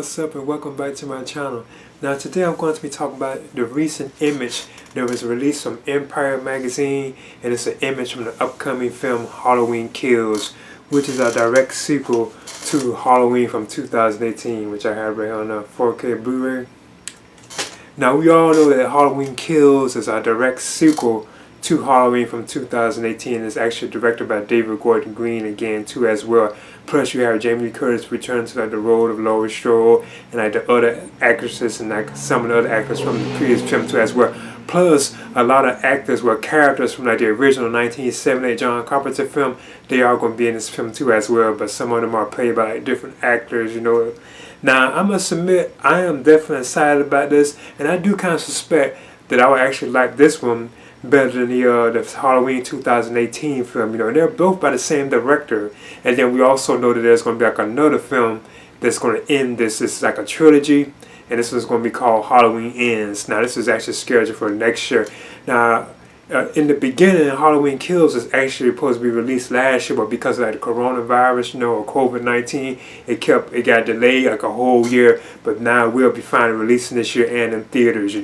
what's up, and welcome back to my channel. Now today I'm going to be talking about the recent image that was released from Empire magazine, and it's an image from the upcoming film Halloween Kills, which is a direct sequel to Halloween from 2018, which I have right on a 4K Blu-ray. Now we all know that Halloween Kills is a direct sequel to Halloween from 2018. It's actually directed by David Gordon Green again too as well. Plus you have Jamie Lee Curtis return to the role of Laurie Strode, and the other actresses and some of the other actors from the previous film too as well. Plus a lot of actors were characters from the original 1978 John Carpenter film. They are going to be in this film too as well, but some of them are played by different actors, Now I must admit I am definitely excited about this, and I do kind of suspect that I would actually like this one better than the Halloween 2018 film, and they're both by the same director. And then we also know that there's going to be like another film that's going to end this. This is like a trilogy, and this one's going to be called Halloween Ends. Now this is actually scheduled for next year. Now in the beginning, Halloween Kills is actually supposed to be released last year, but because of the coronavirus, or COVID-19, it got delayed like a whole year. But now we'll be finally releasing this year and in theaters,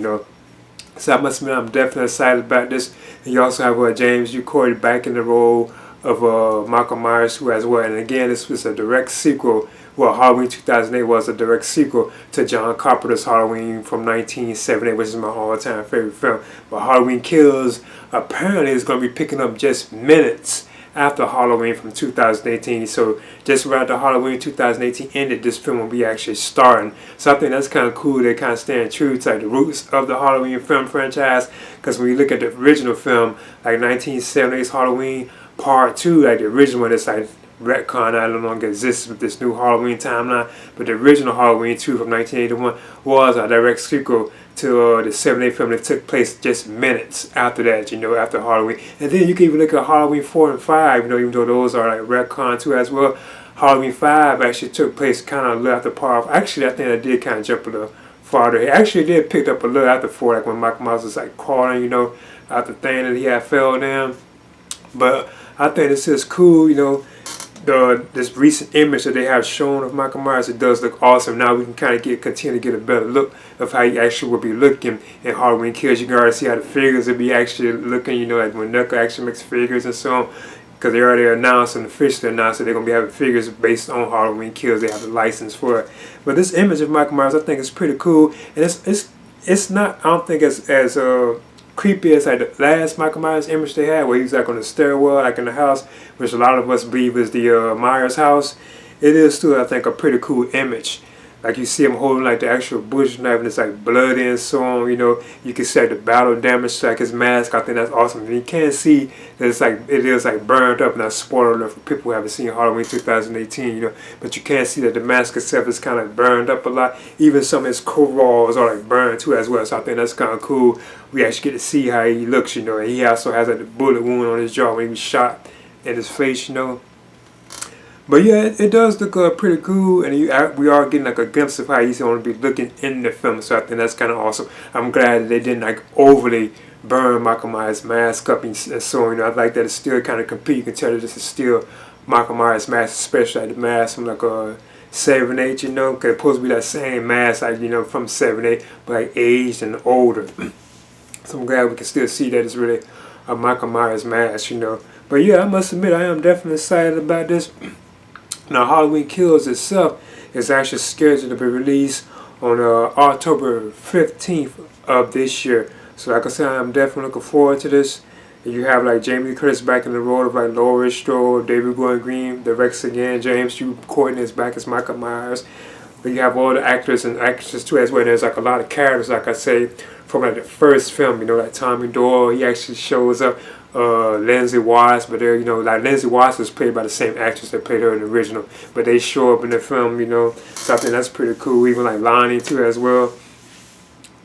So I must admit I'm definitely excited about this. And you also have James Corey back in the role of Michael Myers too as well. And again, this was a direct sequel. Well, Halloween 2008 was a direct sequel to John Carpenter's Halloween from 1978, which is my all-time favorite film. But Halloween Kills apparently is going to be picking up just minutes after Halloween from 2018. So just around the Halloween 2018 ended, this film will be actually starting. So I think that's kind of cool. They kind of stand true to the roots of the Halloween film franchise. Because when you look at the original film, like 1978's Halloween Part 2, like the original one, it's like retcon no longer exists with this new Halloween timeline. But the original Halloween 2 from 1981 was a direct sequel to the 78 film that took place just minutes after that, after Halloween. And then you can even look at Halloween 4 and 5, even though those are like retcon too as well. Halloween 5 actually took place kind of a little after Part 4. Actually, I think I did kind of jump a little farther. It actually did pick up a little after 4, like when Michael Myers was like crawling, out the thing that he had fell down. But I think this is cool, this recent image that they have shown of Michael Myers, it does look awesome. Now we can kind of continue to get a better look of how he actually will be looking in Halloween Kills. You can already see how the figures will be actually looking, like when Knuckle actually makes figures and so on. Because they already announced and officially announced that they're going to be having figures based on Halloween Kills. They have the license for it. But this image of Michael Myers, I think is pretty cool. And it's not, I don't think as creepy as like the last Michael Myers image they had, where he was like on the stairwell, like in the house, which a lot of us believe is the Myers house. It is still, I think, a pretty cool image. Like you see him holding like the actual butcher knife, and it's like bloody and so on. You can see like the battle damage to like his mask. I think that's awesome. And you can see that it is like burned up. And that's spoiler alert for people who haven't seen Halloween 2018. But you can see that the mask itself is kind of burned up a lot. Even some of his coveralls are like burned too as well. So I think that's kind of cool. We actually get to see how he looks. And he also has like the bullet wound on his jaw when he was shot in his face. But yeah, it does look pretty cool, and we are getting like a glimpse of how he's going to be looking in the film. So I think that's kind of awesome. I'm glad that they didn't like overly burn Michael Myers' mask up and so on. I like that it's still kind of complete. You can tell that this is still Michael Myers' mask, especially like the mask from like 7-8, because it's supposed to be that same mask like from 7-8, but like aged and older. So I'm glad we can still see that it's really a Michael Myers mask, But yeah, I must admit I am definitely excited about this. Now, Halloween Kills itself is actually scheduled to be released on October 15th of this year. So like I said, I'm definitely looking forward to this. And you have like Jamie Lee Curtis back in the role of like Laurie Strode, David Gordon Green directs again, James Corden is back as Michael Myers. But you have all the actors and actresses too as well. There's like a lot of characters, like I say, from like the first film, like Tommy Doyle, he actually shows up. Lindsay Watts, but they're, like Lindsay Watts was played by the same actress that played her in the original, but they show up in the film, so I think that's pretty cool. Even like Lonnie too as well.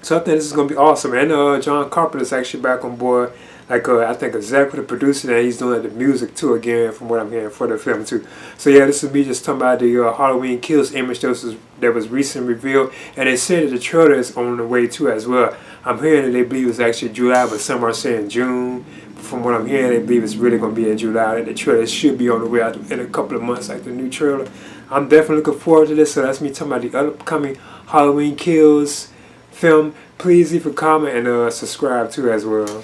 So I think this is going to be awesome. And John Carpenter's actually back on board. like I think exactly the producer, and he's doing like the music too again, from what I'm hearing for the film too. So yeah, this is me just talking about the Halloween Kills image that was recently revealed, and they said that the trailer is on the way too as well. I'm hearing that they believe it's actually July, but some are saying June. From what I'm hearing, they believe it's really going to be in July. That the trailer should be on the way out in a couple of months, like the new trailer. I'm definitely looking forward to this. So that's me talking about the upcoming Halloween Kills film. Please leave a comment and subscribe too as well.